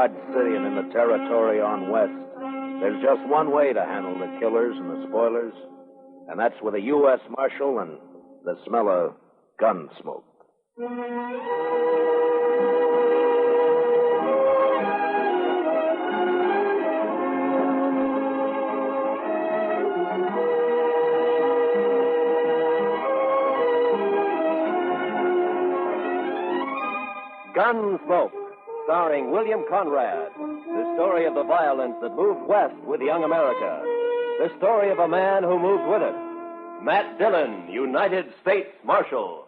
Dodge City and in the territory on west, there's just one way to handle the killers and the spoilers, and that's with a U.S. Marshal and the smell of gun smoke. Gunsmoke, starring William Conrad. The story of the violence that moved west with young America. The story of a man who moved with it. Matt Dillon, United States Marshal.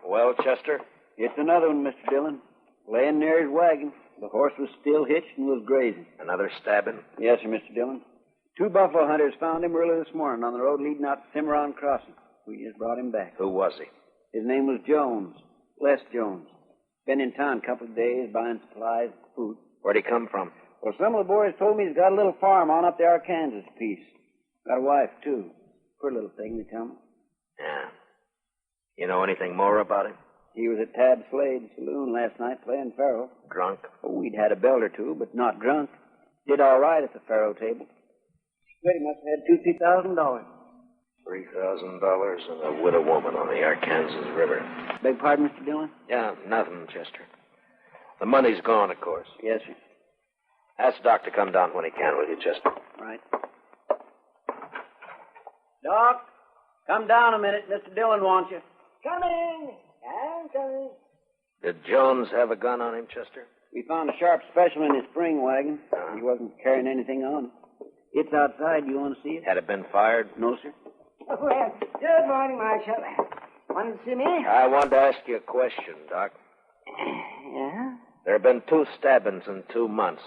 Well, Chester? It's another one, Mr. Dillon. Laying near his wagon. The horse was still hitched and was grazing. Another stabbing? Yes, sir, Mr. Dillon. 2 buffalo hunters found him early this morning on the road leading out to Cimarron Crossing. We just brought him back. Who was he? His name was Jones. Les Jones. Been in town a couple of days buying supplies and food. Where'd he come from? Well, some of the boys told me he's got a little farm on up the Arkansas piece. Got a wife, too. Pretty little thing, they tell me. Yeah. You know anything more about him? He was at Tab Slades Saloon last night playing faro. Drunk? Oh, we'd had a belt or two, but not drunk. Did all right at the faro table. Pretty much had $2,000, $3,000. $3,000 and a widow woman on the Arkansas River. Beg pardon, Mr. Dillon? Yeah, nothing, Chester. The money's gone, of course. Yes, sir. Ask Doc to come down when he can with you, Chester. Right. Doc, come down a minute. Mr. Dillon wants you. Coming. I'm coming. Did Jones have a gun on him, Chester? We found a sharp special in his spring wagon. He wasn't carrying anything on him. It's outside. You want to see it? Had it been fired? No, sir. Well, good morning, Marshal. Wanted to see me? I wanted to ask you a question, Doc. Yeah? There have been 2 stabbings in 2 months.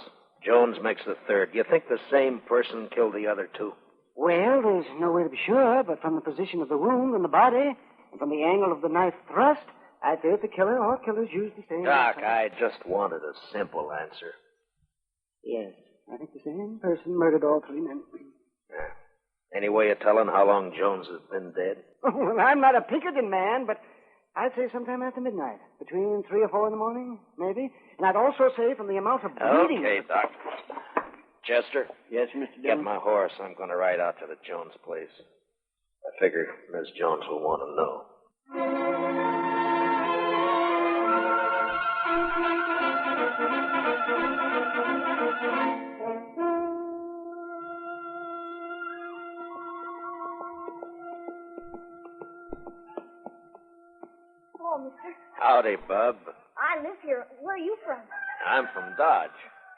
Jones makes the 3rd. Do you think the same person killed the other 2? Well, there's no way to be sure, but from the position of the wound and the body, and from the angle of the knife thrust, I'd say that the killer or killers used the same... Doc, I just wanted a simple answer. Yes, I think the same person murdered all 3 men. Yeah. Any way of telling how long Jones has been dead? Well, I'm not a Pinkerton man, but I'd say sometime after midnight. Between 3 or 4 in the morning, maybe. And I'd also say from the amount of bleeding... Okay, Doc. Chester? Yes, Mr. Dillon? Get my horse. I'm going to ride out to the Jones place. I figure Miss Jones will want to know. Hello, mister. Howdy, Bub. I live here. Where are you from? I'm from Dodge.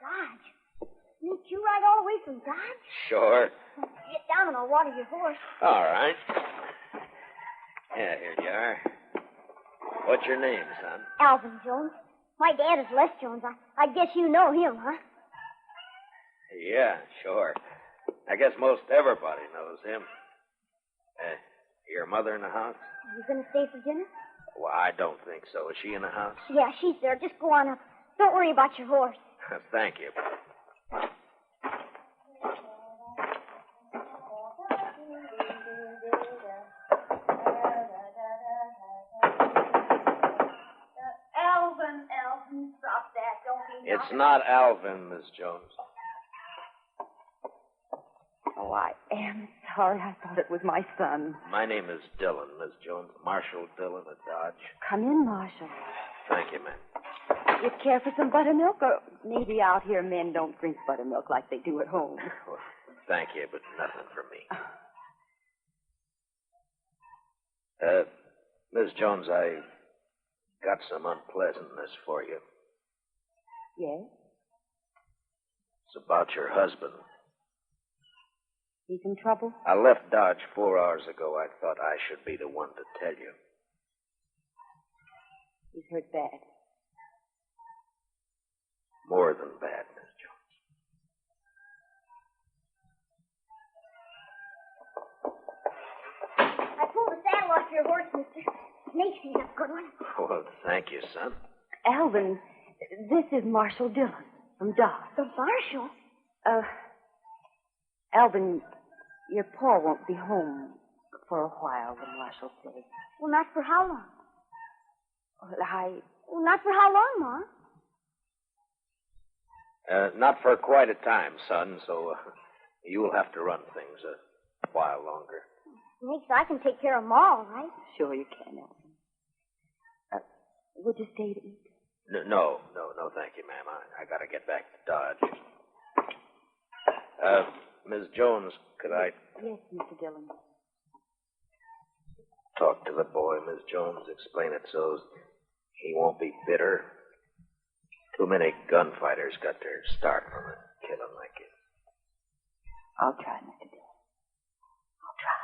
Dodge. Didn't you ride all the way from Dodge? Sure. Get down and I'll water your horse. All right. Yeah, here you are. What's your name, son? Alvin Jones. My dad is Les Jones. I guess you know him, huh? Yeah, sure. I guess most everybody knows him. Your mother in the house? Are you going to stay for dinner? Well, I don't think so. Is she in the house? Yeah, she's there. Just go on up. Don't worry about your horse. Thank you. Alvin, stop that. Don't be It's not Alvin, Miss Jones. Oh, I am sorry. I thought it was my son. My name is Dillon, Miss Jones. Marshal Dillon of Dodge. Come in, Marshal. Thank you, ma'am. You care for some buttermilk? Or maybe out here men don't drink buttermilk like they do at home. Well, thank you, but nothing for me. Miss Jones, I got some unpleasantness for you. Yes? It's about your husband. He's in trouble? I left Dodge 4 hours ago. I thought I should be the one to tell you. He's hurt bad. More than bad, Miss Jones. I pulled the saddle off your horse, mister. Makes me a good one. Well, thank you, son. Alvin, this is Marshal Dillon from Dodge. The Marshal? Alvin, your pa won't be home for a while, the marshal says. Well, not for how long? Well, Well, not for how long, Ma? Not for quite a time, son, so you'll have to run things a while longer. Thanks, I can take care of Ma, all right? Sure you can, Alvin. Would you stay to eat? No, thank you, ma'am. I gotta get back to Dodge. Miss Jones, could I Yes, Mr. Dillon. talk to the boy, Miss Jones? Explain it so he won't be bitter. Too many gunfighters got their start from a killing like it. I'll try, Mr. Dillon. I'll try.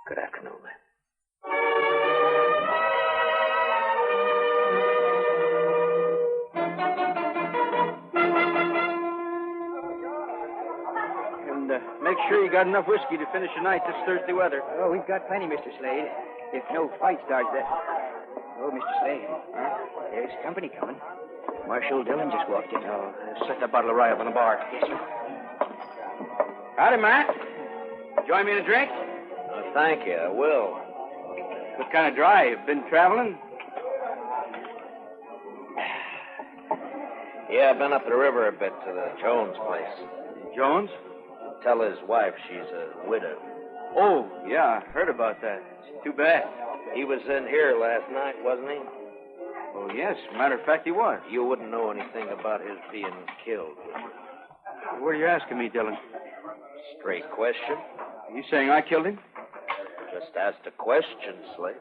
Good afternoon, ma'am. And make sure you got enough whiskey to finish the night this Thursday weather. Oh, we've got plenty, Mr. Slade. If no fight starts that. Oh, Mr. Slade. There's company coming. Marshal Dillon just walked in. Oh, set that bottle of rye up on the bar. Yes, sir. Howdy, Matt. Join me in a drink? Thank you, I will. What kind of drive? Been traveling? Yeah, I've been up the river a bit to the Jones place. Jones? Tell his wife she's a widow. Oh, yeah, I heard about that. It's too bad. He was in here last night, wasn't he? Oh, yes. Matter of fact, he was. You wouldn't know anything about his being killed, would you? What are you asking me, Dillon? Straight question. Are you saying I killed him? Just asked a question, Slade.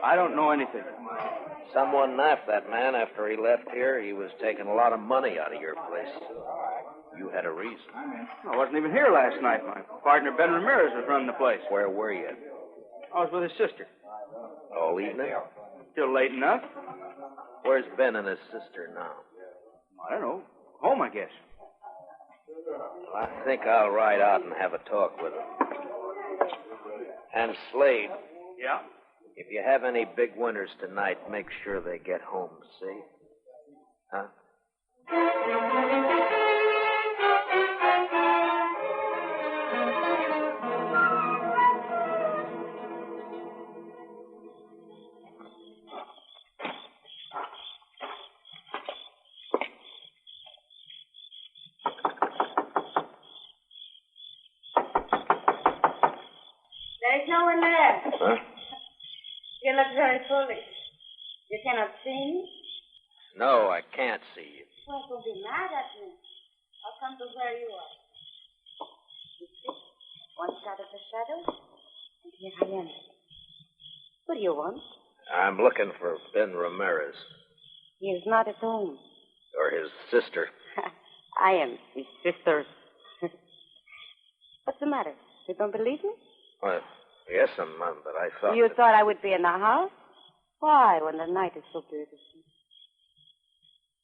I don't know anything. Someone knifed that man after he left here. He was taking a lot of money out of your place. You had a reason. I wasn't even here last night. My partner, Ben Ramirez, was running the place. Where were you? I was with his sister. All evening? Still late enough. Where's Ben and his sister now? I don't know. Home, I guess. I think I'll ride out and have a talk with him. And Slade, Yeah? if you have any big winners tonight, make sure they get home safe. Huh? There's no one there. Huh? You look very foolish. You cannot see me? No, I can't see you. Well, don't be mad at me. I'll come to where you are. You see? One shot of the shadow, and here I am. What do you want? I'm looking for Ben Ramirez. He is not at home. Or his sister. I am his sister. What's the matter? You don't believe me? Well, yes, Mom, but I thought... You thought I would be in the house? Why, when the night is so beautiful?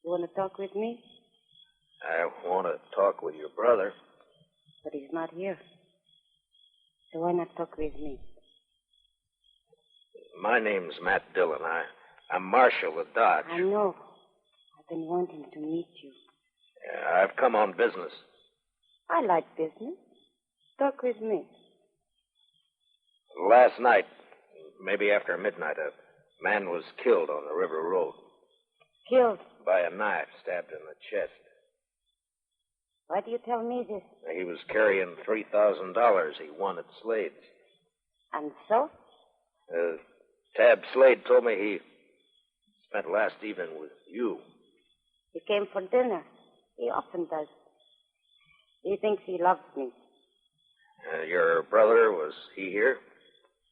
You want to talk with me? I want to talk with your brother. But he's not here. So why not talk with me? My name's Matt Dillon. I'm Marshal of Dodge. I know. I've been wanting to meet you. Yeah, I've come on business. I like business. Talk with me. Last night, maybe after midnight, a man was killed on the river road. Killed? By a knife, stabbed in the chest. Why do you tell me this? He was carrying $3,000 he won at Slades. And so? Tab Slade told me he spent last evening with you. He came for dinner. He often does. He thinks he loves me. Your brother, was he here?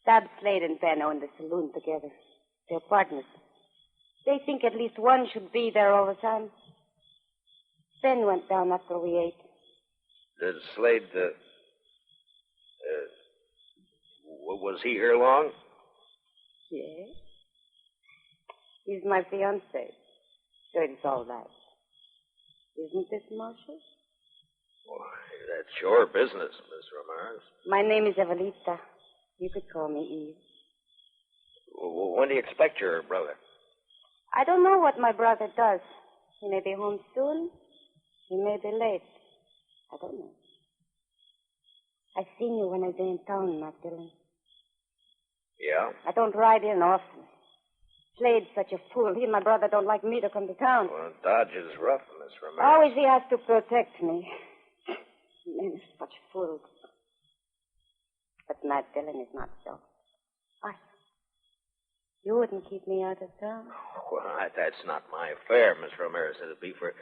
Tab Slade and Ben own the saloon together. They're partners. They think at least one should be there all the time. Ben went down after we ate. Did Slade, was he here long? Yes. He's my fiancé. So it's all right. Isn't it, Marshal? Well, that's your business, Miss Ramirez. My name is Evelita. You could call me Eve. When do you expect your brother? I don't know what my brother does. He may be home soon. He may be late. I don't know. I've seen you when I've been in town, Matt Dillon. Yeah? I don't ride in often. Slade's such a fool. He and my brother don't like me to come to town. Well, Dodge is rough, Miss Ramirez. Always he has to protect me. Men are such fools. But Matt Dillon is not so. Why? You wouldn't keep me out of town. Well, that's not my affair, Miss Ramirez. It'd be for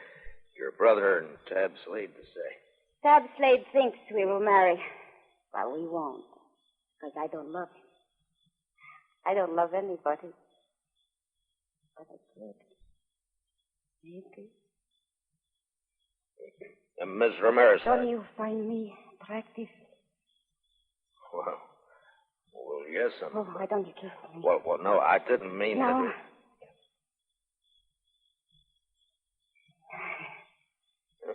your brother and Tab Slade to say. Tab Slade thinks we will marry. Well, we won't. Because I don't love him. I don't love anybody. But I could. Maybe. Miss Ramirez. Don't you find me attractive? Well, yes, Oh, why don't you kiss me? Well, no, I didn't mean No. to.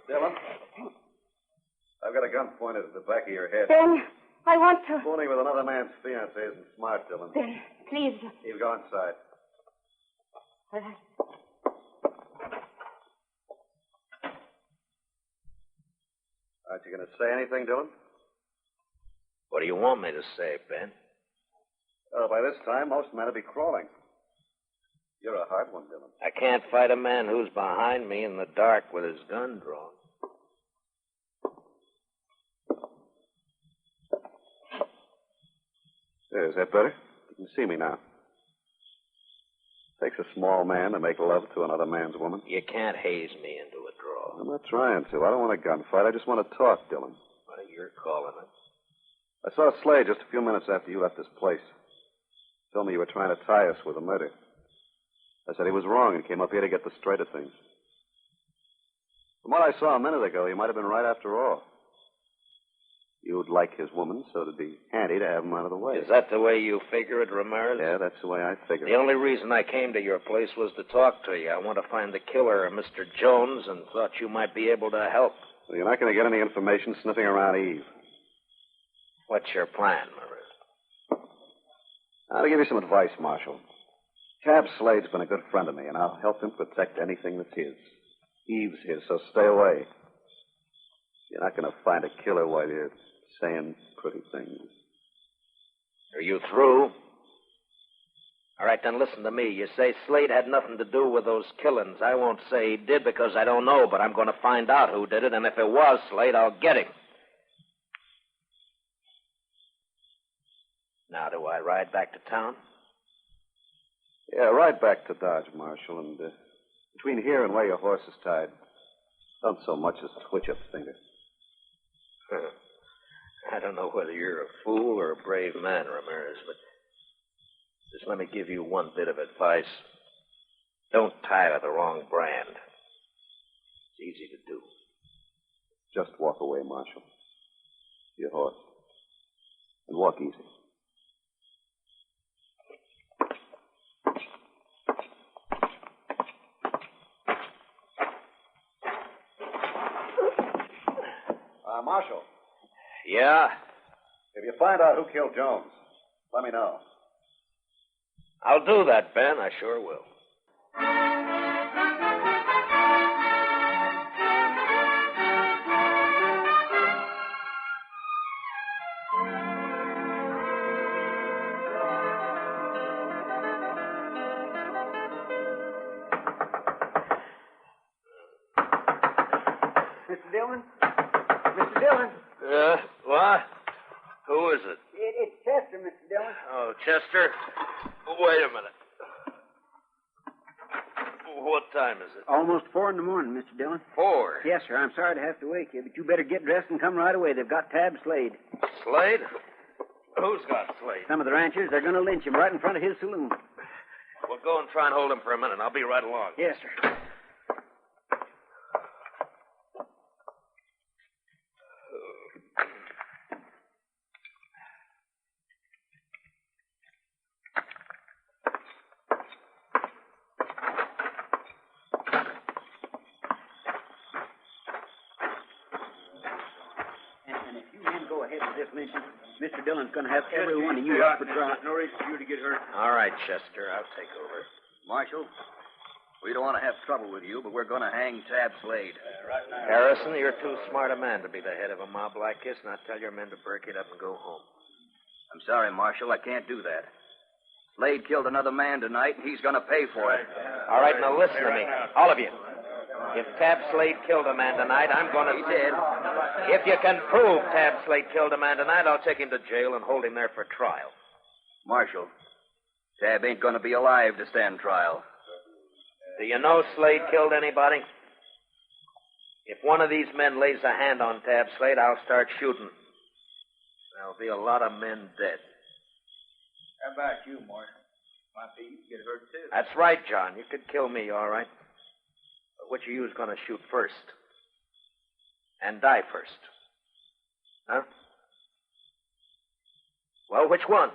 Dillon, I've got a gun pointed at the back of your head. Ben, I want to. Fooling with another man's fiancée isn't smart, Dillon. Ben, please. He'll go inside. All right. Aren't you going to say anything, Dillon? What do you want me to say, Ben? Oh, by this time, most men will be crawling. You're a hard one, Dillon. I can't fight a man who's behind me in the dark with his gun drawn. There, is that better? You can see me now. Takes a small man to make love to another man's woman. You can't haze me into a draw. I'm not trying to. I don't want a gunfight. I just want to talk, Dillon. Well, you're calling it. I saw Slade just a few minutes after you left this place. Told me you were trying to tie us with a murder. I said he was wrong and came up here to get the straight of things. From what I saw a minute ago, he might have been right after all. You'd like his woman, so it'd be handy to have him out of the way. Is that the way you figure it, Ramirez? Yeah, that's the way I figure The it. only reason I came to your place was to talk to you. I want to find the killer, Mr. Jones, and thought you might be able to help. Well, you're not going to get any information sniffing around Eve. What's your plan, Ramirez? I'll give you some advice, Marshal. Tab Slade's been a good friend of me, and I'll help him protect anything that's his. Eve's his, so stay away. You're not going to find a killer while you're saying pretty things. Are you through? All right, then listen to me. You say Slade had nothing to do with those killings. I won't say he did because I don't know, but I'm going to find out who did it, and if it was Slade, I'll get him. Now, do I ride back to town? Yeah, ride back to Dodge, Marshal, and between here and where your horse is tied, don't so much as twitch a finger. I don't know whether you're a fool or a brave man, Ramirez, but just let me give you one bit of advice. Don't tie to the wrong brand. It's easy to do. Just walk away, Marshal. Your horse. And walk easy. Marshal. Yeah? If you find out who killed Jones, let me know. I'll do that, Ben. I sure will. Mr. Dillon? Mr. Dillon? What? Who is it? It's Chester, Mr. Dillon. Oh, Chester. Wait a minute. What time is it? Almost 4 a.m, Mr. Dillon. 4? Yes, sir. I'm sorry to have to wake you, but you better get dressed and come right away. They've got Tab Slade. Slade? Who's got Slade? Some of the ranchers, they're going to lynch him right in front of his saloon. Well, go and try and hold him for a minute. I'll be right along. Yes, sir. And if you men go ahead with this lynching, Mr. Dillon's going to have every one of you up for trial. No reason for you to get hurt. All right, Chester. I'll take over. Marshal, We don't want to have trouble with you, but we're going to hang Tab Slade. Harrison, you're too smart a man to be the head of a mob like this. Now tell your men to break it up and go home. I'm sorry, Marshal. I can't do that. Slade killed another man tonight, and he's going to pay for it. All right, now listen to me. All of you. If Tab Slade killed a man tonight, I'm going to... He did. If you can prove Tab Slade killed a man tonight, I'll take him to jail and hold him there for trial. Marshal, Tab ain't going to be alive to stand trial. Do you know Slade killed anybody? If one of these men lays a hand on Tab Slade, I'll start shooting. There'll be a lot of men dead. How about you, Marshal? Might be you get hurt, too. That's right, John. You could kill me, all right. But which of you is going to shoot first? And die first? Huh? Well, which one?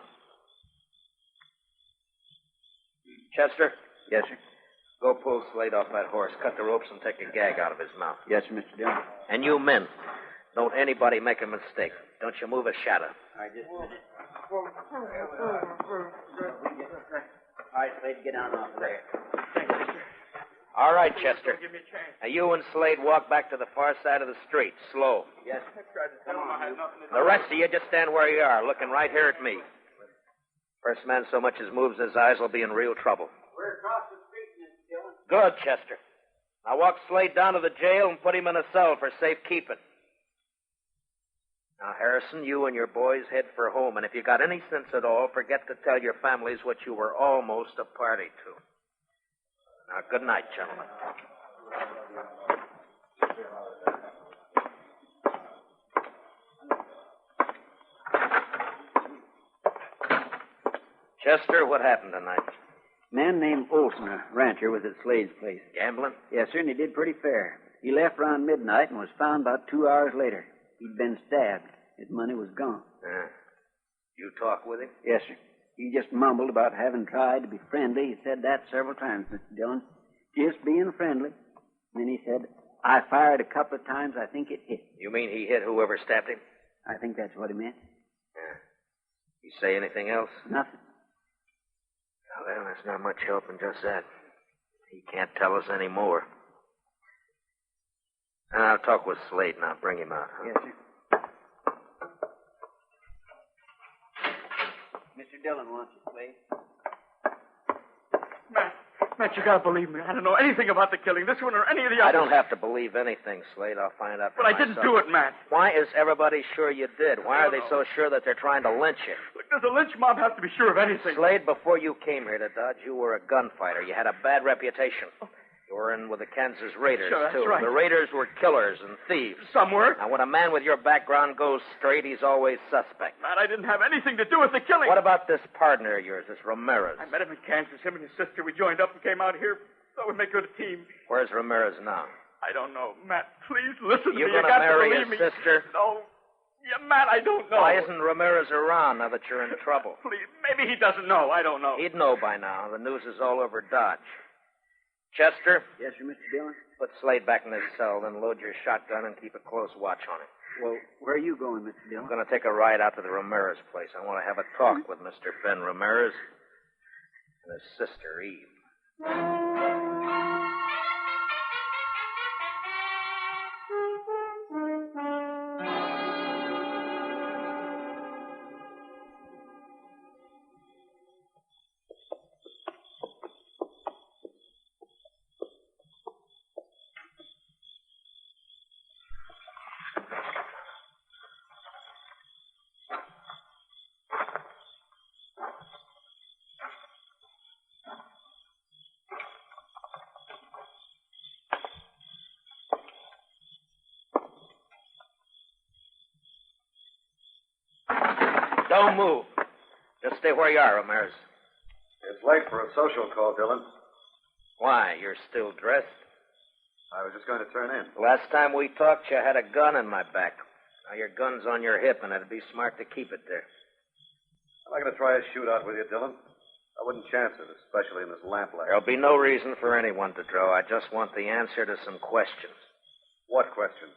Chester? Yes, sir. Go pull Slade off that horse, cut the ropes, and take a gag out of his mouth. Yes, sir, Mr. Dillon. And you men, don't anybody make a mistake. Don't you move a shadow. All right, Slade, get down off there. All right, Chester. Now you and Slade walk back to the far side of the street, slow. Yes. The rest of you just stand where you are, looking right here at me. First man so much as moves his eyes will be in real trouble. We're across the street, Mr. Dillon. Good, Chester. Now walk Slade down to the jail and put him in a cell for safekeeping. Now, Harrison, you and your boys head for home, and if you got any sense at all, forget to tell your families what you were almost a party to. Now, good night, gentlemen. Chester, what happened tonight? A man named Olson, a rancher, was at Slade's place. Gambling? Yes, sir, and he did pretty fair. He left around midnight and was found about 2 hours later. He'd been stabbed. His money was gone. You talk with him? Yes, sir. He just mumbled about having tried to be friendly. He said that several times, Mr. Dillon. Just being friendly. And then he said, I fired a couple of times. I think it hit. You mean he hit whoever stabbed him? I think that's what he meant. You say anything else? Nothing. Well, there's not much help in just that. He can't tell us any more. I'll talk with Slade now. Bring him out. Huh? Yes, sir. Mr. Dillon wants you, Slade. Matt, you gotta believe me. I don't know anything about the killing, this one or any of the others. I don't have to believe anything, Slade. I'll find out for But I myself. didn't do it, Matt. Why is everybody sure you did? Why are they so sure that they're trying to lynch you? Look, does a lynch mob have to be sure of anything? Slade, before you came here to Dodge, you were a gunfighter. You had a bad reputation. You were in with the Kansas Raiders, Sure, that's too. right. The Raiders were killers and thieves. Some were. Now, when a man with your background goes straight, he's always suspect. Matt, I didn't have anything to do with the killing. What about this partner of yours, this Ramirez? I met him in Kansas. Him and his sister. We joined up and came out here. Thought we'd make good a team. Where's Ramirez now? I don't know. Matt, please listen to You me. gonna You got marry to his believe me. sister? No. Yeah, Matt, I don't know. Why isn't Ramirez around now that you're in trouble? Please, maybe he doesn't know. I don't know. He'd know by now. The news is all over Dodge. Chester? Yes, sir, Mr. Dillon? Put Slade back in his cell, then load your shotgun and keep a close watch on him. Well, where are you going, Mr. Dillon? I'm going to take a ride out to the Ramirez place. I want to have a talk with Mr. Ben Ramirez and his sister, Eve. Don't move. Just stay where you are, Ramirez. It's late for a social call, Dillon. Why? You're still dressed? I was just going to turn in. Last time we talked, you had a gun in my back. Now your gun's on your hip, and it'd be smart to keep it there. I'm not going to try a shootout with you, Dillon. I wouldn't chance it, especially in this lamplight. There'll be no reason for anyone to draw. I just want the answer to some questions. What questions?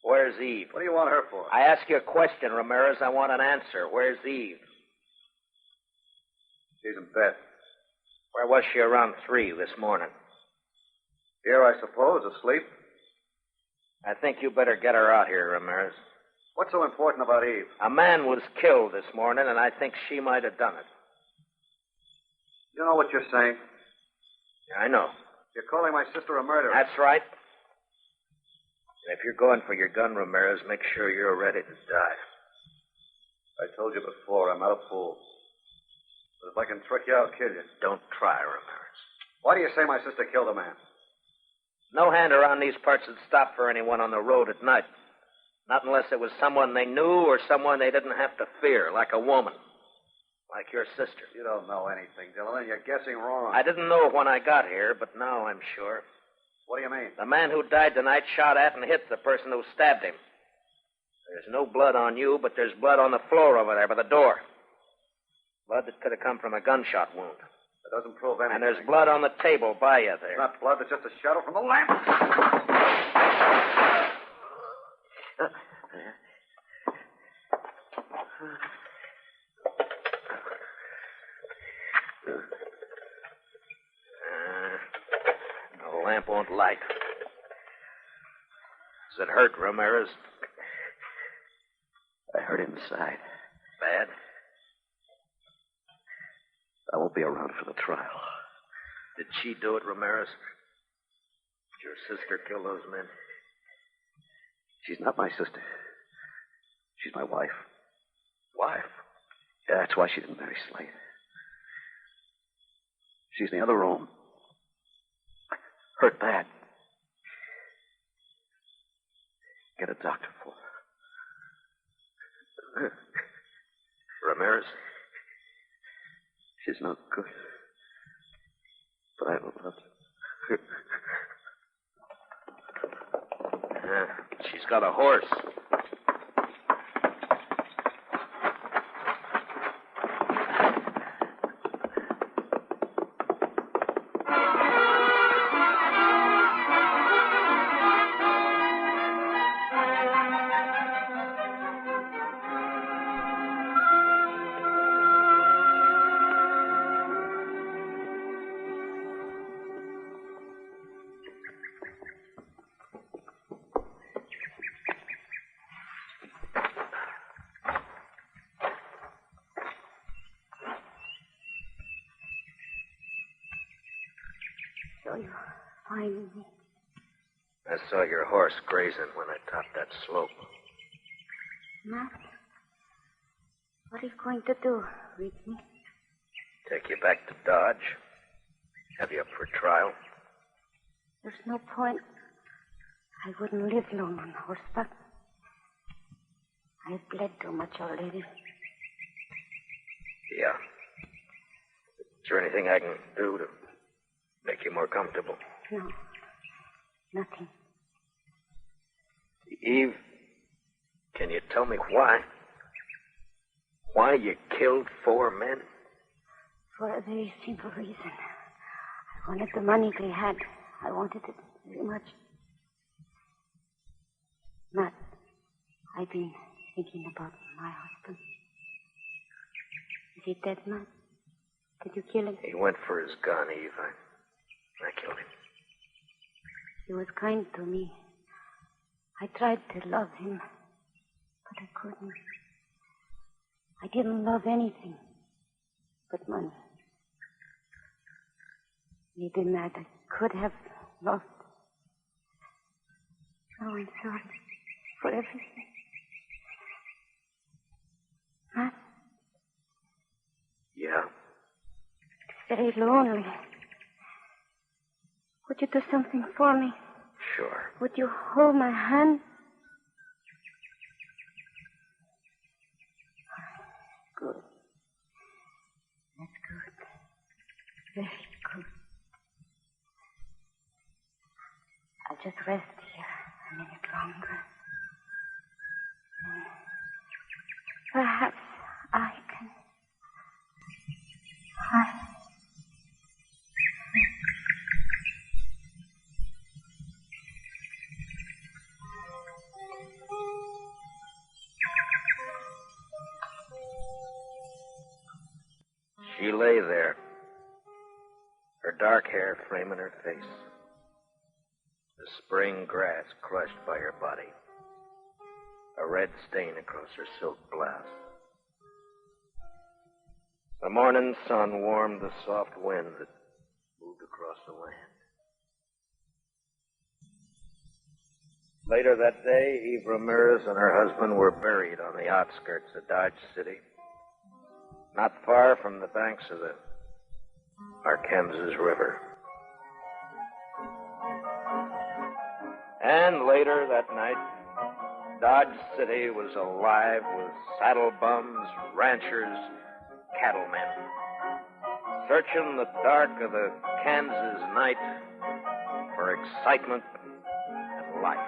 Where's Eve? What do you want her for? I ask you a question, Ramirez. I want an answer. Where's Eve? She's in bed. Where was she around 3 this morning? Here, I suppose, asleep. I think you better get her out here, Ramirez. What's so important about Eve? A man was killed this morning, and I think she might have done it. You know what you're saying? Yeah, I know. You're calling my sister a murderer. That's right. And if you're going for your gun, Ramirez, make sure you're ready to die. I told you before, I'm not a fool. But if I can trick you, I'll kill you. Don't try, Ramirez. Why do you say my sister killed a man? No hand around these parts would stop for anyone on the road at night. Not unless it was someone they knew or someone they didn't have to fear, like a woman. Like your sister. You don't know anything, Dillon. You're guessing wrong. I didn't know when I got here, but now I'm sure. What do you mean? The man who died tonight shot at and hit the person who stabbed him. There's no blood on you, but there's blood on the floor over there by the door. Blood that could have come from a gunshot wound. That doesn't prove anything. And there's blood on the table by you there. It's not blood, it's just a shadow from the lamp. The lamp won't light. Does it hurt, Ramirez? I hurt inside. Bad? I won't be around for the trial. Did she do it, Ramirez? Did your sister kill those men? She's not my sister. She's my wife. Wife? Yeah, that's why she didn't marry Slade. She's in the other room. Hurt bad. Get a doctor for her. Ramirez? She's no good. But I loved her. She's got a horse. So you find me. I saw your horse grazing when I topped that slope. Matt, what are you going to do with me? Take you back to Dodge. Have you up for trial? There's no point. I wouldn't live long on horseback. I've bled too much already. Yeah. Is there anything I can do to make you more comfortable? No. Nothing. Eve, can you tell me why? Why you killed 4 men? For a very simple reason. I wanted the money they had. I wanted it very much. Matt, I've been thinking about my husband. Is he dead, Matt? Did you kill him? He went for his gun, Eve. I killed him. He was kind to me. I tried to love him, but I couldn't. I didn't love anything but money. Maybe, Matt, I could have lost. Oh, I'm sorry for everything. Matt? Yeah? It's very lonely. Would you do something for me? Sure. Would you hold my hand? Good. That's good. Very good. I'll just rest here a minute longer. Perhaps I can. She lay there, her dark hair framing her face. The spring grass crushed by her body. A red stain across her silk blouse. The morning sun warmed the soft wind that moved across the land. Later that day, Eve Ramirez and her husband were buried on the outskirts of Dodge City, not far from the banks of the Arkansas River. And later that night, Dodge City was alive with saddle bums, ranchers, cattlemen, searching the dark of the Kansas night for excitement and life.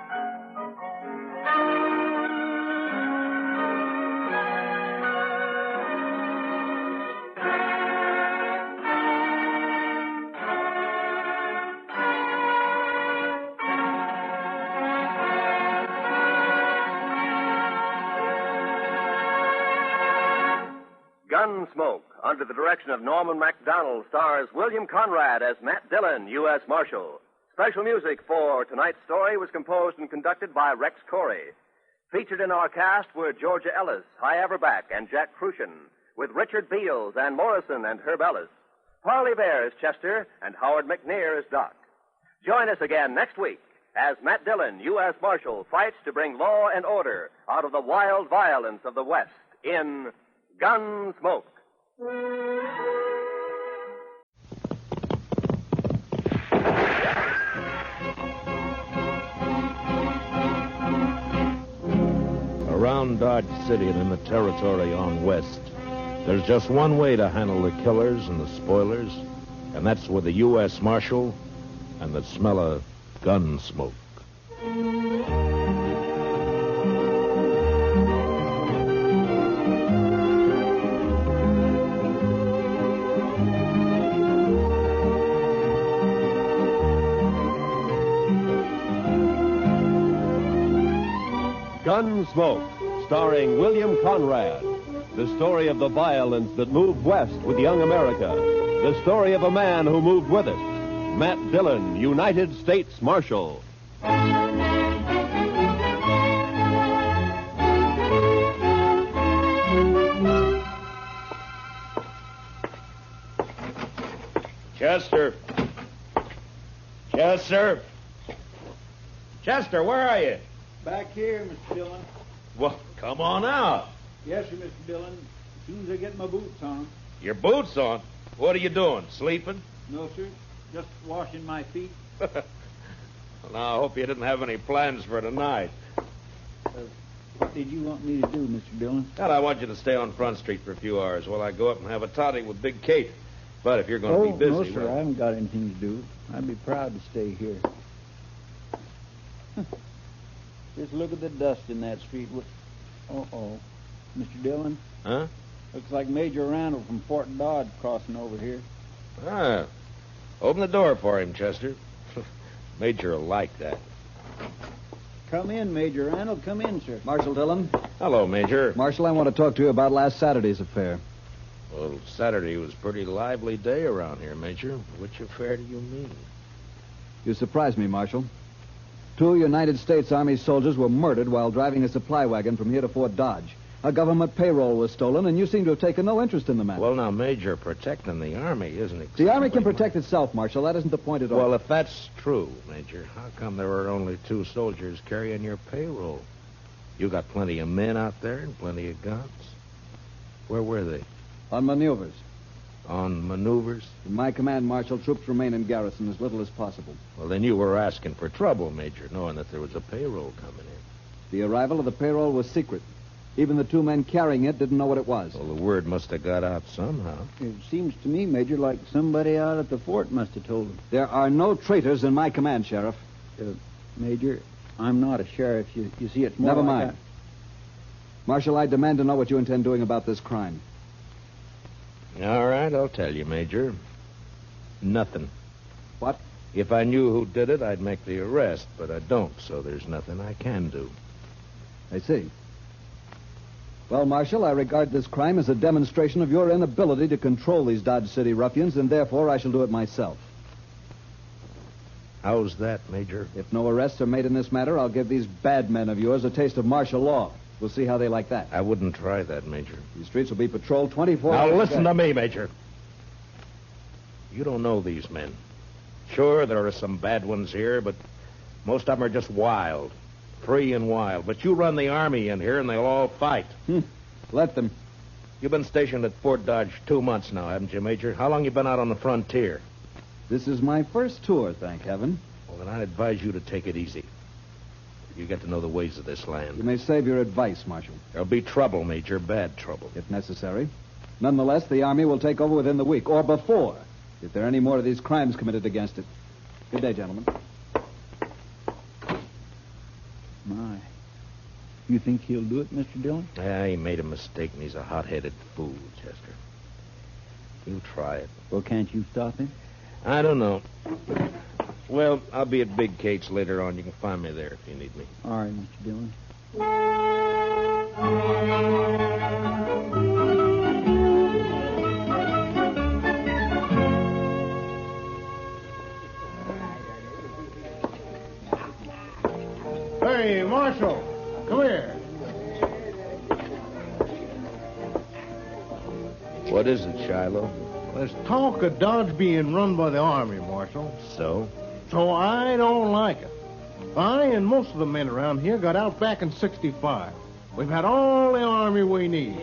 Gunsmoke, under the direction of Norman MacDonald, stars William Conrad as Matt Dillon, U.S. Marshal. Special music for tonight's story was composed and conducted by Rex Corey. Featured in our cast were Georgia Ellis, Hy Averback, and Jack Crucian, with Richard Beals, Ann Morrison, and Herb Ellis. Parley Bear is Chester, and Howard McNear is Doc. Join us again next week as Matt Dillon, U.S. Marshal, fights to bring law and order out of the wild violence of the West in Gunsmoke. Around Dodge City and in the territory on west, there's just one way to handle the killers and the spoilers, and that's with a U.S. Marshal and the smell of gun smoke. Gunsmoke, starring William Conrad. The story of the violence that moved west with young America. The story of a man who moved with it. Matt Dillon, United States Marshal. Chester. Chester. Chester, where are you? Back here, Mr. Dillon. Well, come on out. Yes, sir, Mr. Dillon. As soon as I get my boots on. Your boots on? What are you doing, sleeping? No, sir. Just washing my feet. Well, now, I hope you didn't have any plans for tonight. What did you want me to do, Mr. Dillon? Well, I want you to stay on Front Street for a few hours while I go up and have a toddy with Big Kate. But if you're going to be busy... No, sir, I haven't got anything to do. I'd be proud to stay here. Just look at the dust in that street. Uh-oh. Mr. Dillon? Huh? Looks like Major Randall from Fort Dodge crossing over here. Ah. Open the door for him, Chester. Major will like that. Come in, Major Randall. Come in, sir. Marshal Dillon. Hello, Major. Marshal, I want to talk to you about last Saturday's affair. Well, Saturday was a pretty lively day around here, Major. Which affair do you mean? You surprised me, Marshal. 2 United States Army soldiers were murdered while driving a supply wagon from here to Fort Dodge. A government payroll was stolen, and you seem to have taken no interest in the matter. Well, now, Major, protecting the Army isn't exactly... The Army can protect itself, Marshal. That isn't the point at all. Well, if that's true, Major, how come there were only 2 soldiers carrying your payroll? You got plenty of men out there and plenty of guns. Where were they? On maneuvers. On maneuvers? In my command, Marshal, troops remain in garrison as little as possible. Well, then you were asking for trouble, Major, knowing that there was a payroll coming in. The arrival of the payroll was secret. Even the 2 men carrying it didn't know what it was. Well, the word must have got out somehow. It seems to me, Major, like somebody out at the fort must have told them. There are no traitors in my command, Sheriff. Major, I'm not a sheriff. You see, it's more Never like mind. Marshal, I demand to know what you intend doing about this crime. All right, I'll tell you, Major. Nothing. What? If I knew who did it, I'd make the arrest, but I don't, so there's nothing I can do. I see. Well, Marshal, I regard this crime as a demonstration of your inability to control these Dodge City ruffians, and therefore I shall do it myself. How's that, Major? If no arrests are made in this matter, I'll give these bad men of yours a taste of martial law. We'll see how they like that. I wouldn't try that, Major. These streets will be patrolled 24 Now hours. listen to me, Major. You don't know these men. Sure, there are some bad ones here, but most of them are just wild. Free and wild. But you run the army in here, and they'll all fight. Let them. You've been stationed at Fort Dodge 2 months now, haven't you, Major? How long you been out on the frontier? This is my first tour, thank heaven. Well, then I advise you to take it easy. You get to know the ways of this land. You may save your advice, Marshal. There'll be trouble, Major. Bad trouble. If necessary. Nonetheless, the Army will take over within the week, or before, if there are any more of these crimes committed against it. Good day, gentlemen. My. You think he'll do it, Mr. Dillon? Yeah, he made a mistake, and he's a hot-headed fool, Chester. He'll try it. Well, can't you stop him? I don't know. Well, I'll be at Big Kate's later on. You can find me there if you need me. All right, Mr. Dillon. Hey, Marshal, come here. What is it, Shiloh? There's talk of Dodge being run by the Army, Marshal. So? So I don't like it. I and most of the men around here got out back in 65. We've had all the Army we need.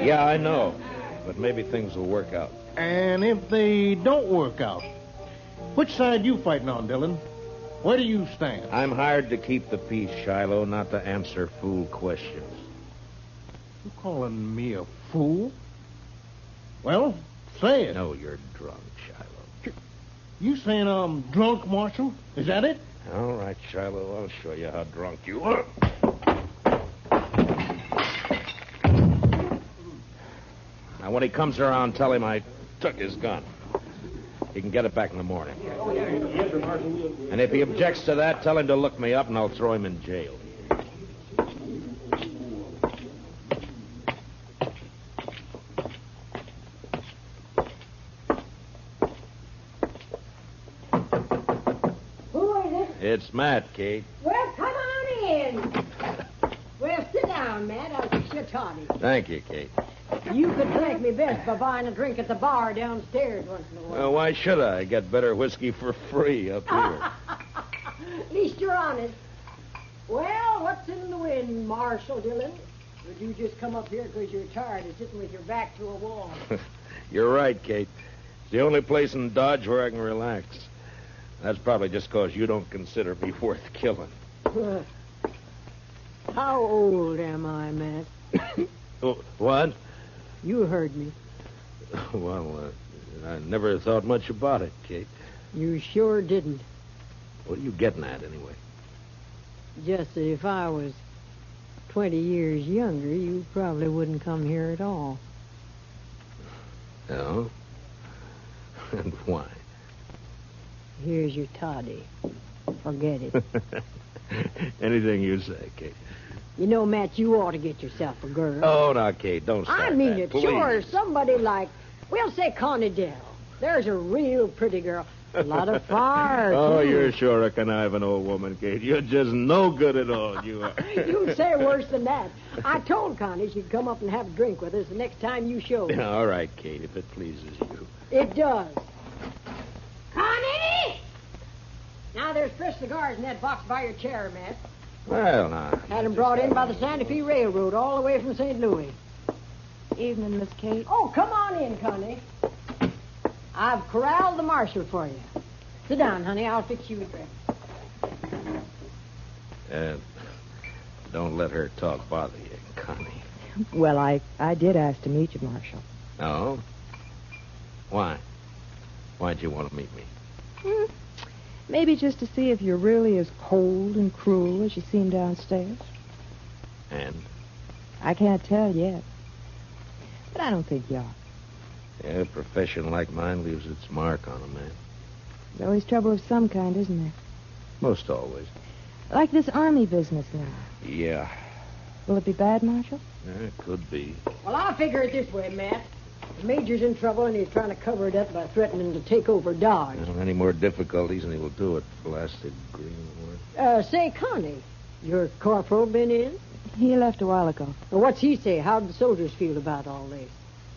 Yeah, I know. But maybe things will work out. And if they don't work out, which side you fighting on, Dillon? Where do you stand? I'm hired to keep the peace, Shiloh, not to answer fool questions. You calling me a fool? Well, say it. No, you're drunk, Shiloh. You saying I'm drunk, Marshal? Is that it? All right, Shiloh, I'll show you how drunk you are. Now, when he comes around, tell him I took his gun. He can get it back in the morning. And if he objects to that, tell him to look me up, and I'll throw him in jail. Who is it? It's Matt, Kate. Well, come on in. Well, sit down, Matt. I'll fix you a toddy. Thank you, Kate. You could thank me best by buying a drink at the bar downstairs once in a while. Well, why should I? I get better whiskey for free up here. At least you're honest. Well, what's in the wind, Marshal Dillon? Would you just come up here because you're tired of sitting with your back to a wall? You're right, Kate. It's the only place in Dodge where I can relax. That's probably just because you don't consider me worth killing. How old am I, Matt? What? You heard me. Well, I never thought much about it, Kate. You sure didn't. What are you getting at, anyway? Just that if I was 20 years younger, you probably wouldn't come here at all. No? And why? Here's your toddy. Forget it. Anything you say, Kate. You know, Matt, you ought to get yourself a girl. Oh, now, Kate, don't start I mean that, it. please. Sure, somebody like, we'll say Connie Dell. There's a real pretty girl. A lot of fire, Oh, too. you're sure a conniving old woman, Kate. You're just no good at all, you are. You'd say worse than that. I told Connie she'd come up and have a drink with us the next time you showed. All right, Kate, if it pleases you. It does. Connie! Now, there's fresh cigars in that box by your chair, Matt. Well, now. Had them brought in by the Santa Fe Railroad all the way from St. Louis. Evening, Miss Kate. Oh, come on in, Connie. I've corralled the marshal for you. Sit down, honey. I'll fix you a drink. Don't let her talk bother you, Connie. Well, I did ask to meet you, Marshal. Oh? Why? Why'd you want to meet me? Maybe just to see if you're really as cold and cruel as you seem downstairs. And? I can't tell yet. But I don't think you are. Yeah, a profession like mine leaves its mark on a man. There's always trouble of some kind, isn't there? Most always. Like this army business now. Yeah. Will it be bad, Marshal? It could be. Well, I'll figure it this way, Matt. The Major's in trouble, and he's trying to cover it up by threatening to take over Dodge. Any more difficulties, and he will do it. Blasted greenwood. Say, Connie, your corporal been in? He left a while ago. Well, what's he say? How'd the soldiers feel about all this?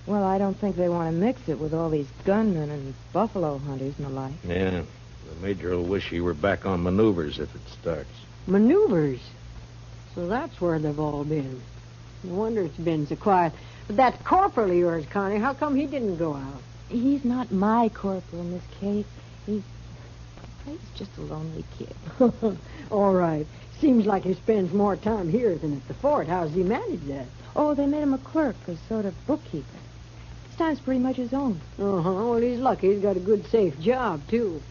Well, I don't think they want to mix it with all these gunmen and buffalo hunters and the like. Yeah. The Major will wish he were back on maneuvers if it starts. Maneuvers? So that's where they've all been. No wonder it's been so quiet. But that corporal of yours, Connie, how come he didn't go out? He's not my corporal, Miss Kate. He's just a lonely kid. All right. Seems like he spends more time here than at the fort. How's he manage that? Oh, they made him a clerk, a sort of bookkeeper. His time's pretty much his own. Uh-huh. Well, he's lucky. He's got a good, safe job, too.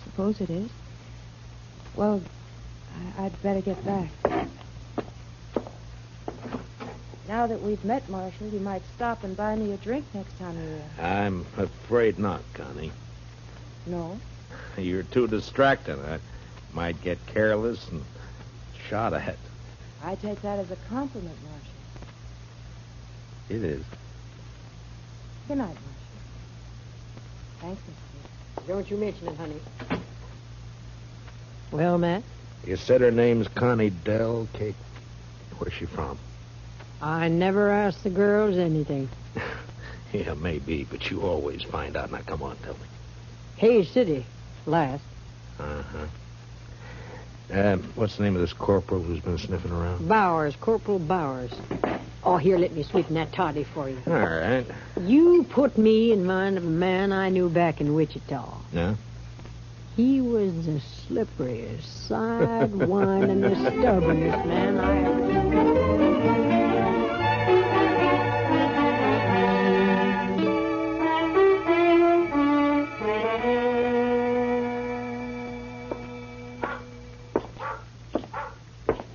Suppose it is. Well, I'd better get back. Now that we've met, Marshal, you might stop and buy me a drink next time you're here. I'm afraid not, Connie. No? You're too distracting. I might get careless and shot at. I take that as a compliment, Marshal. It is. Good night, Marshal. Thanks, Miss Kate. Don't you mention it, honey. Well, Matt? You said her name's Connie Dell, Kate. Where's she from? I never ask the girls anything. Yeah, maybe, but you always find out. Now, come on, tell me. Hayes City, last. Uh-huh. What's the name of this corporal who's been sniffing around? Bowers, Corporal Bowers. Oh, here, let me sweeten that toddy for you. All right. You put me in mind of a man I knew back in Wichita. Yeah? He was the slipperiest, sidewindingest, stubbornest man I ever knew.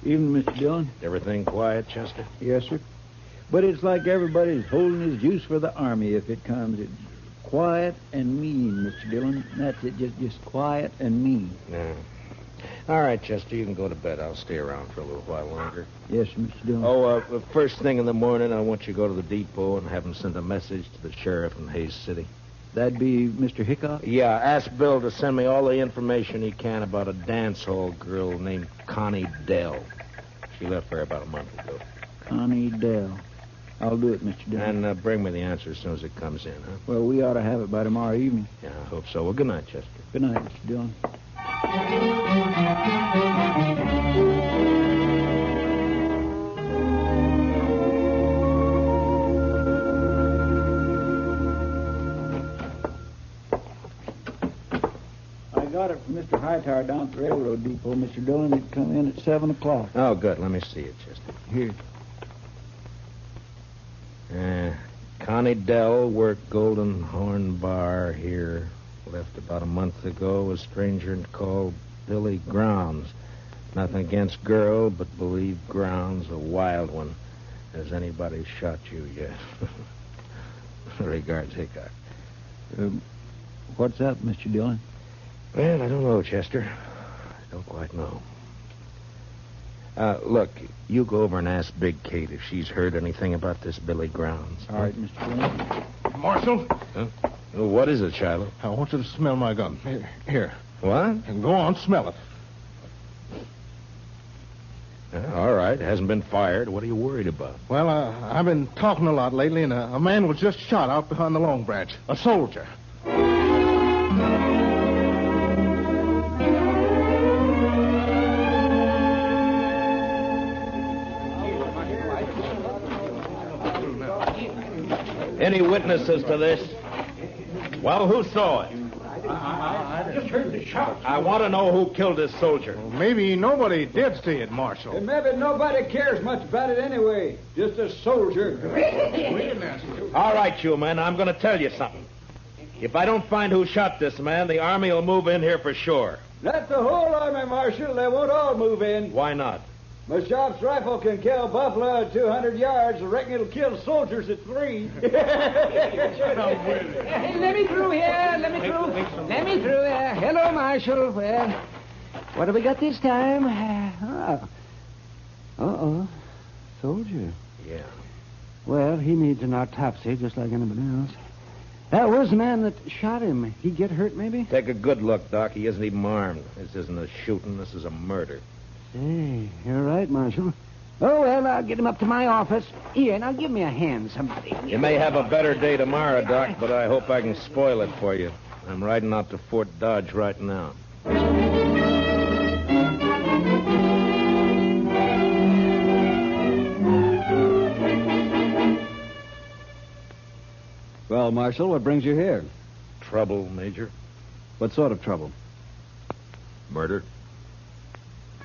Evening, Mr. Dillon. Everything quiet, Chester? Yes, sir. But it's like everybody's holding his juice for the Army if it comes. It's quiet and mean, Mr. Dillon. That's it, just quiet and mean. Yeah. All right, Chester, you can go to bed. I'll stay around for a little while longer. Yes, Mr. Dillon. Oh, first thing in the morning, I want you to go to the depot and have him send a message to the sheriff in Hayes City. That'd be Mr. Hickok? Yeah, ask Bill to send me all the information he can about a dance hall girl named Connie Dell. She left there about a month ago. Connie Dell. I'll do it, Mr. Dillon. And bring me the answer as soon as it comes in, huh? Well, we ought to have it by tomorrow evening. Yeah, I hope so. Well, good night, Chester. Good night, Mr. Dillon. I got it from Mr. Hightower down at the railroad depot, Mr. Dillon. It'd come in at 7 o'clock. Oh, good. Let me see it, Chester. Here. Connie Dell worked Golden Horn Bar here. Left about a month ago. A stranger called Billy Grounds. Nothing against girl, but believe Grounds a wild one. Has anybody shot you yet? Regards, Hickok. What's up, Mr. Dillon? Well, I don't know, Chester. I don't quite know. Look, you go over and ask Big Kate if she's heard anything about this Billy Grounds. All right, Mr. Dillon. Marshal? Huh? Well, what is it, Shiloh? I want you to smell my gun. Here. What? And go on, smell it. All right. It hasn't been fired. What are you worried about? Well, I've been talking a lot lately, and a man was just shot out behind the Long Branch. A soldier. Any witnesses to this? Well, who saw it? I just heard the shot. I want to know who killed this soldier. Well, maybe nobody did see it, Marshal. And maybe nobody cares much about it anyway. Just a soldier. All right, you men, I'm going to tell you something. If I don't find who shot this man, the Army will move in here for sure. Not the whole Army, Marshal. They won't all move in. Why not? My shop's rifle can kill buffalo at 200 yards. I reckon it'll kill soldiers at 3. Hey, let me through here. Let me through here. Hello, Marshal. Well, what have we got this time? Uh-oh. Soldier. Yeah. Well, he needs an autopsy just like anybody else. That was the man that shot him. He get hurt, maybe? Take a good look, Doc. He isn't even armed. This isn't a shooting. This is a murder. Hey, you're right, Marshal. Oh, well, I'll get him up to my office. Here, now give me a hand, somebody. You may have a better day tomorrow, Doc, but I hope I can spoil it for you. I'm riding out to Fort Dodge right now. Well, Marshal, what brings you here? Trouble, Major. What sort of trouble? Murder?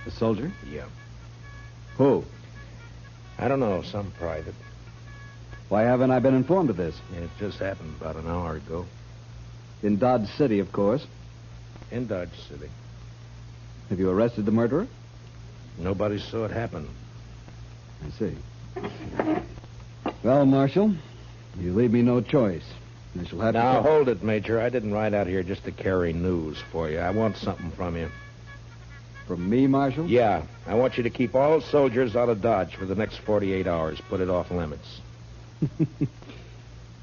A soldier? Yeah. Who? I don't know, some private. Why haven't I been informed of this? It just happened about an hour ago. In Dodge City, of course. In Dodge City. Have you arrested the murderer? Nobody saw it happen. I see. Well, Marshal, you leave me no choice. I shall have Now, to... hold it, Major. I didn't ride out here just to carry news for you. I want something from you. From me, Marshal? Yeah. I want you to keep all soldiers out of Dodge for the next 48 hours. Put it off limits.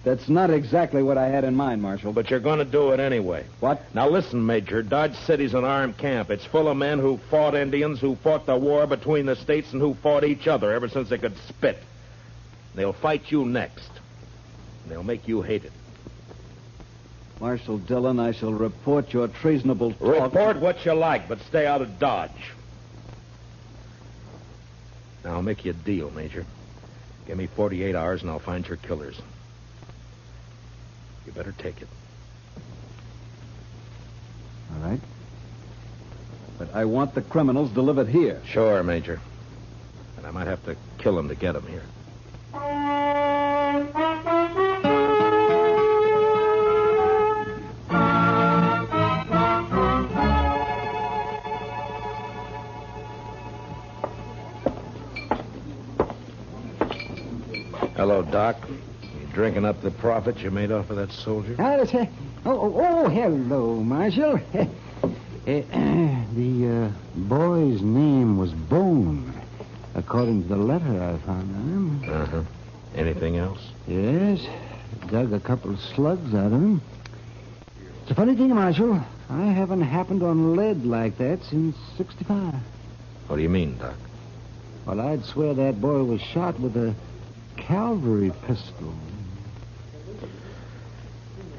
That's not exactly what I had in mind, Marshal. But you're going to do it anyway. What? Now, listen, Major. Dodge City's an armed camp. It's full of men who fought Indians, who fought the war between the states, and who fought each other ever since they could spit. They'll fight you next. And they'll make you hate it. Marshal Dillon, I shall report your treasonable talk. Report what you like, but stay out of Dodge. Now, I'll make you a deal, Major. Give me 48 hours, and I'll find your killers. You better take it. All right. But I want the criminals delivered here. Sure, Major. And I might have to kill them to get them here. Hello, Doc. You drinking up the profit you made off of that soldier? Hello, Marshal. The boy's name was Bone, according to the letter I found on him. Uh-huh. Anything else? Yes. Dug a couple of slugs out of him. It's a funny thing, Marshal. I haven't happened on lead like that since 65. What do you mean, Doc? Well, I'd swear that boy was shot with a cavalry pistol.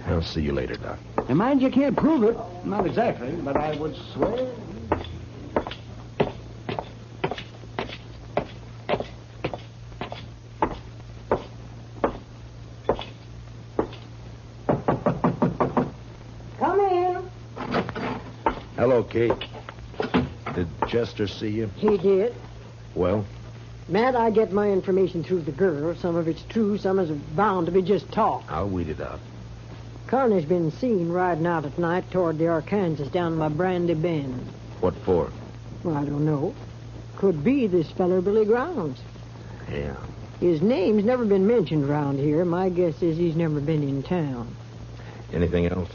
I'll see you later, Doc. And mind you can't prove it. Not exactly, but I would swear. Come in. Hello, Kate. Did Chester see you? He did. Well? Matt, I get my information through the girl. Some of it's true, some is bound to be just talk. I'll weed it out. Carney's been seen riding out at night toward the Arkansas down by Brandy Bend. What for? Well, I don't know. Could be this feller Billy Grounds. Yeah. His name's never been mentioned around here. My guess is he's never been in town. Anything else?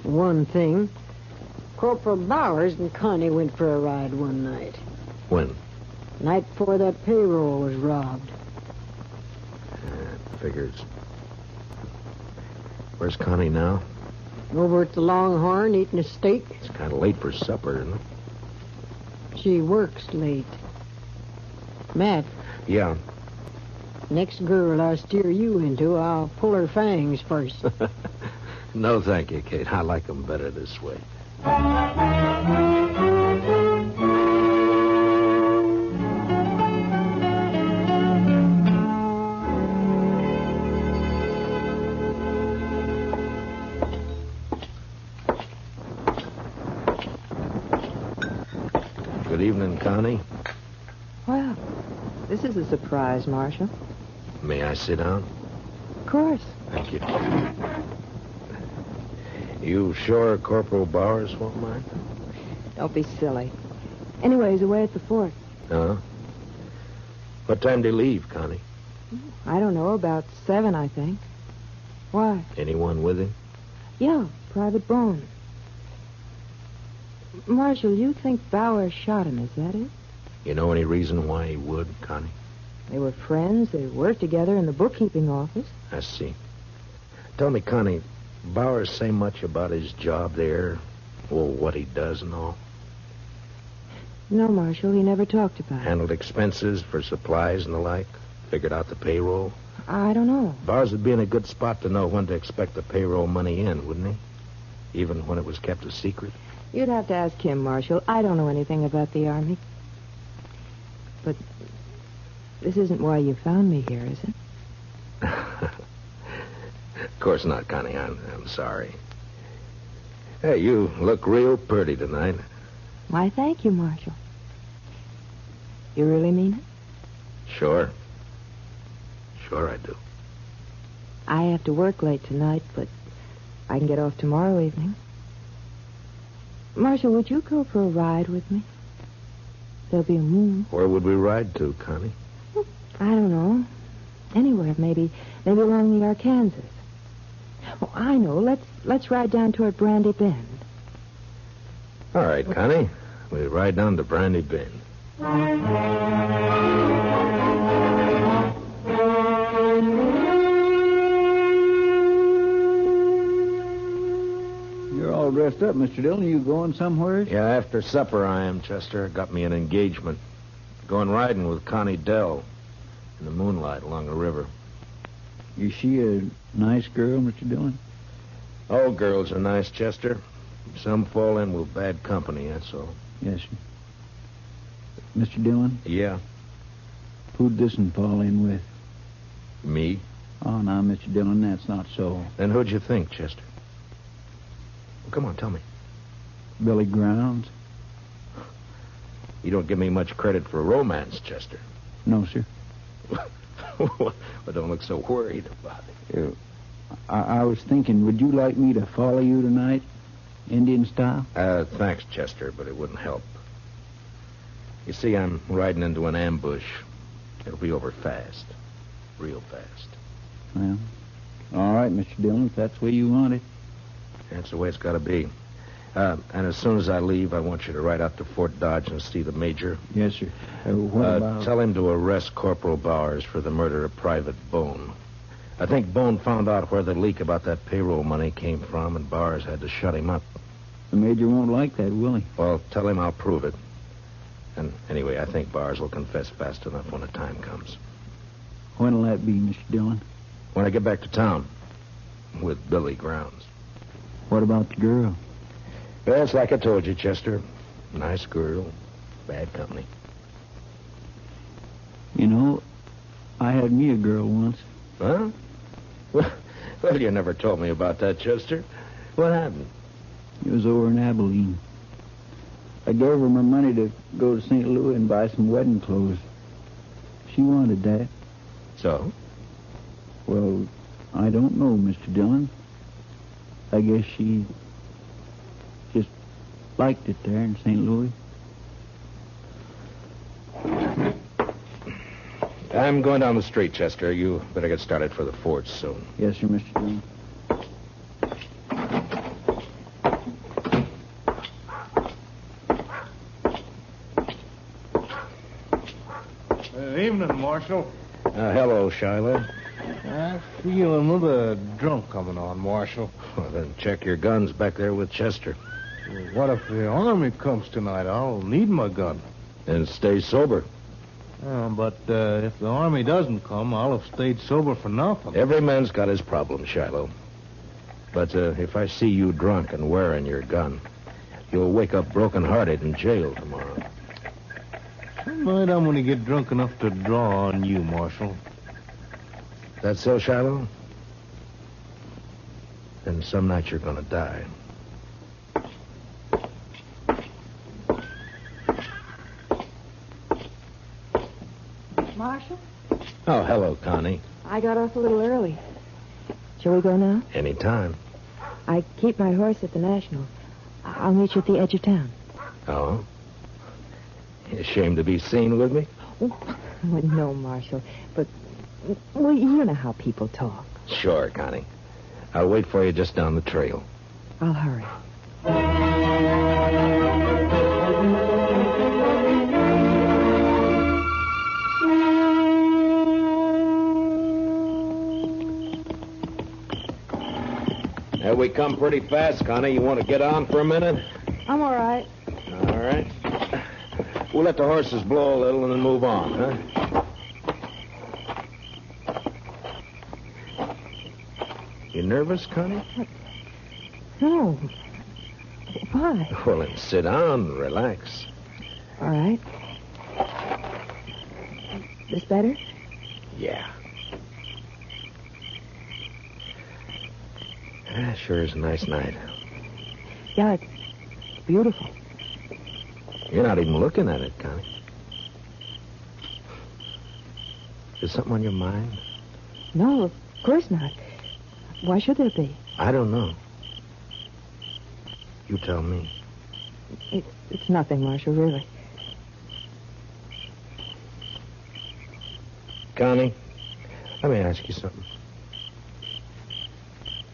One thing. Corporal Bowers and Connie went for a ride one night. When? Night before that payroll was robbed. Figures. Where's Connie now? Over at the Longhorn eating a steak. It's kind of late for supper, isn't it? She works late. Matt. Yeah. Next girl I steer you into, I'll pull her fangs first. No, thank you, Kate. I like them better this way. Good evening, Connie. Well, this is a surprise, Marshal. May I sit down? Of course. Thank you. You sure Corporal Bowers won't mind? Don't be silly. Anyway, he's away at the fort. Uh-huh. What time do you leave, Connie? I don't know, about 7, I think. Why? Anyone with him? Yeah, Private Bone. Marshal, you think Bowers shot him, is that it? You know any reason why he would, Connie? They were friends. They worked together in the bookkeeping office. I see. Tell me, Connie, Bowers say much about his job there? Well, what he does and all? No, Marshal, he never talked about it. Handled expenses for supplies and the like? Figured out the payroll? I don't know. Bowers would be in a good spot to know when to expect the payroll money in, wouldn't he? Even when it was kept a secret? You'd have to ask him, Marshal. I don't know anything about the Army. But this isn't why you found me here, is it? Of course not, Connie. I'm sorry. Hey, you look real pretty tonight. Why, thank you, Marshal. You really mean it? Sure. Sure I do. I have to work late tonight, but I can get off tomorrow evening. Marshal, would you go for a ride with me? There'll be a moon. Where would we ride to, Connie? I don't know. Anywhere, maybe along the Arkansas. Oh, I know. Let's ride down toward Brandy Bend. All right, Connie. We ride down to Brandy Bend. You're all dressed up, Mr. Dillon. You going somewhere? Yeah, after supper I am, Chester. Got me an engagement. Going riding with Connie Dell in the moonlight along the river. Is she a nice girl, Mr. Dillon? All girls are nice, Chester. Some fall in with bad company, that's all. Yes, sir. Mr. Dillon? Yeah? Who'd this one fall in with? Me? Oh, now, Mr. Dillon, that's not so. Then who'd you think, Chester? Well, come on, tell me. Billy Grounds? You don't give me much credit for romance, Chester. No, sir. Well, don't look so worried about it. I was thinking, would you like me to follow you tonight, Indian style? Thanks, Chester, but it wouldn't help. You see, I'm riding into an ambush. It'll be over fast. Real fast. Well, all right, Mr. Dillon, if that's the way you want it. That's the way it's got to be. And as soon as I leave, I want you to ride out to Fort Dodge and see the major. Yes, sir. What about... Tell him to arrest Corporal Bowers for the murder of Private Bone. I think Bone found out where the leak about that payroll money came from, and Bowers had to shut him up. The major won't like that, will he? Well, tell him I'll prove it. And anyway, I think Bowers will confess fast enough when the time comes. When'll that be, Mr. Dillon? When I get back to town. With Billy Grounds. What about the girl? Well, it's like I told you, Chester. Nice girl. Bad company. You know, I had me a girl once. Huh? Well, you never told me about that, Chester. What happened? It was over in Abilene. I gave her my money to go to St. Louis and buy some wedding clothes. She wanted that. So? Well, I don't know, Mr. Dillon. I guess she just liked it there in St. Louis. I'm going down the street, Chester. You better get started for the fort soon. Yes, sir, Mr. Dillon. Evening, Marshal. Hello, Shiloh. I feel another drunk coming on, Marshal. Well, then check your guns back there with Chester. What if the Army comes tonight? I'll need my gun. And stay sober. But if the Army doesn't come, I'll have stayed sober for nothing. Every man's got his problem, Shiloh. But if I see you drunk and wearing your gun, you'll wake up broken-hearted in jail tomorrow. Tonight I'm going to get drunk enough to draw on you, Marshal. That so, Shiloh? Then some night you're going to die. Marshal? Oh, hello, Connie. I got off a little early. Shall we go now? Anytime. I keep my horse at the National. I'll meet you at the edge of town. Oh? You ashamed to be seen with me? Well, no, Marshal. But, well, you know how people talk. Sure, Connie. I'll wait for you just down the trail. I'll hurry. we come pretty fast, Connie. You want to get on for a minute? I'm all right. All right. We'll let the horses blow a little and then move on, huh? You nervous, Connie? No. Why? Well, then sit down and relax. All right. This better? Yeah. Sure is a nice night. Yeah, it's beautiful. You're not even looking at it, Connie. Is something on your mind? No, of course not. Why should there be? I don't know. You tell me. It's nothing, Marshal, really. Connie, let me ask you something.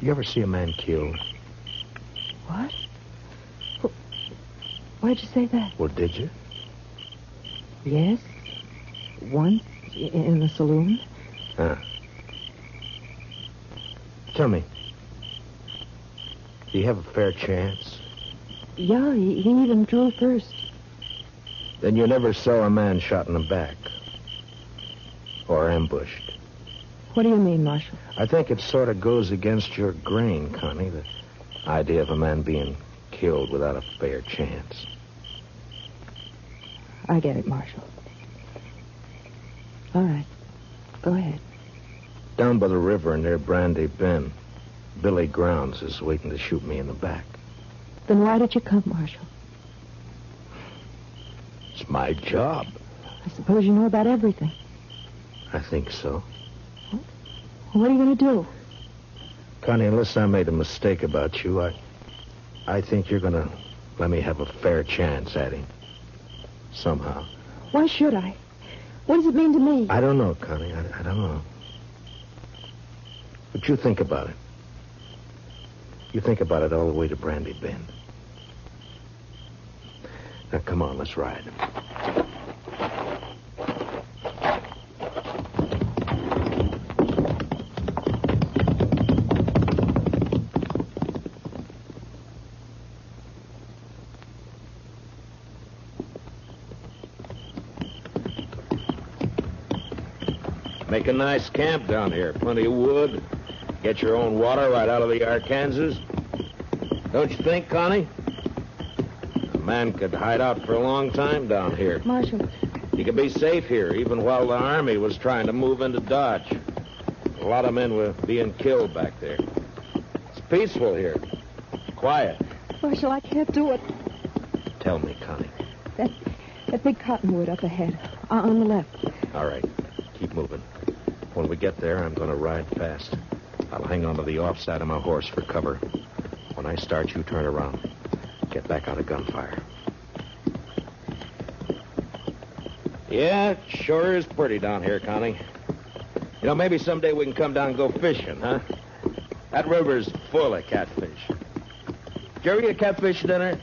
You ever see a man killed? What? Why'd you say that? Well, did you? Yes. Once in the saloon. Huh. Tell me, do you have a fair chance? Yeah, he even drew first. Then you never saw a man shot in the back? Or ambushed? What do you mean, Marshal? I think it sort of goes against your grain, Connie, the idea of a man being killed without a fair chance. I get it, Marshal. All right. Go ahead. Down by the river near Brandy Bend, Billy Grounds is waiting to shoot me in the back. Then why did you come, Marshal? It's my job. I suppose you know about everything. I think so. What are you going to do? Connie, unless I made a mistake about you, I think you're going to let me have a fair chance at him. Somehow. Why should I? What does it mean to me? I don't know, Connie. I don't know. But you think about it. You think about it all the way to Brandy Bend. Now, come on, let's ride. Make a nice camp down here. Plenty of wood. Get your own water right out of the Arkansas. Don't you think, Connie? A man could hide out for a long time down here. Marshal. He could be safe here, even while the Army was trying to move into Dodge. A lot of men were being killed back there. It's peaceful here. Quiet. Marshal, I can't do it. Tell me, Connie. That big cottonwood up ahead. On the left. All right. Keep moving. When we get there, I'm going to ride fast. I'll hang on to the offside of my horse for cover. When I start, you turn around. Get back out of gunfire. Yeah, it sure is pretty down here, Connie. You know, maybe someday we can come down and go fishing, huh? That river's full of catfish. Did you ever get catfish dinner?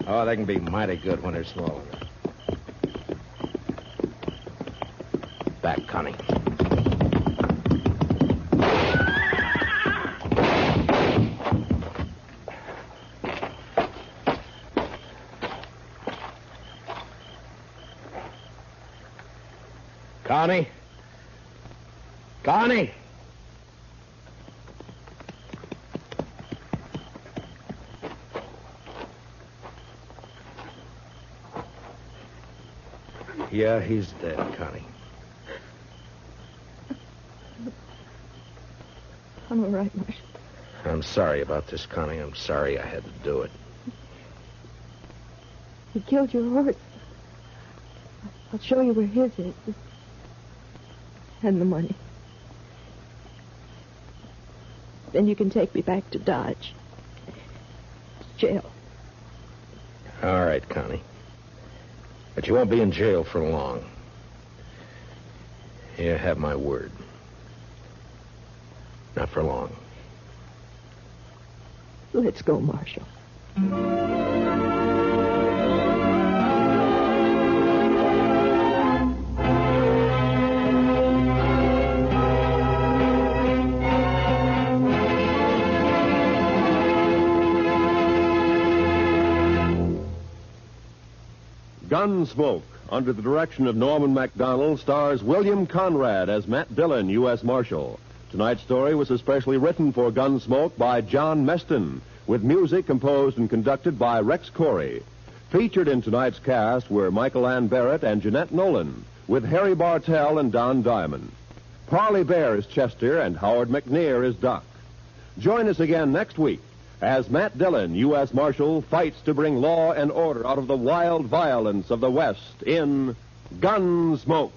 Oh, they can be mighty good when they're small enough. Back, Connie. Connie? Connie? Yeah, he's dead, Connie. I'm all right, Marshal. I'm sorry about this, Connie. I'm sorry I had to do it. He killed your horse. I'll show you where his is. And the money. Then you can take me back to Dodge. Jail. All right, Connie. But you won't be in jail for long. You have my word. Not for long. Let's go, Marshal. Gunsmoke, under the direction of Norman MacDonald, stars William Conrad as Matt Dillon, U.S. Marshal. Tonight's story was especially written for Gunsmoke by John Meston, with music composed and conducted by Rex Corey. Featured in tonight's cast were Michael Ann Barrett and Jeanette Nolan, with Harry Bartell and Don Diamond. Parley Bear is Chester, and Howard McNear is Doc. Join us again next week as Matt Dillon, U.S. Marshal, fights to bring law and order out of the wild violence of the West in Gunsmoke.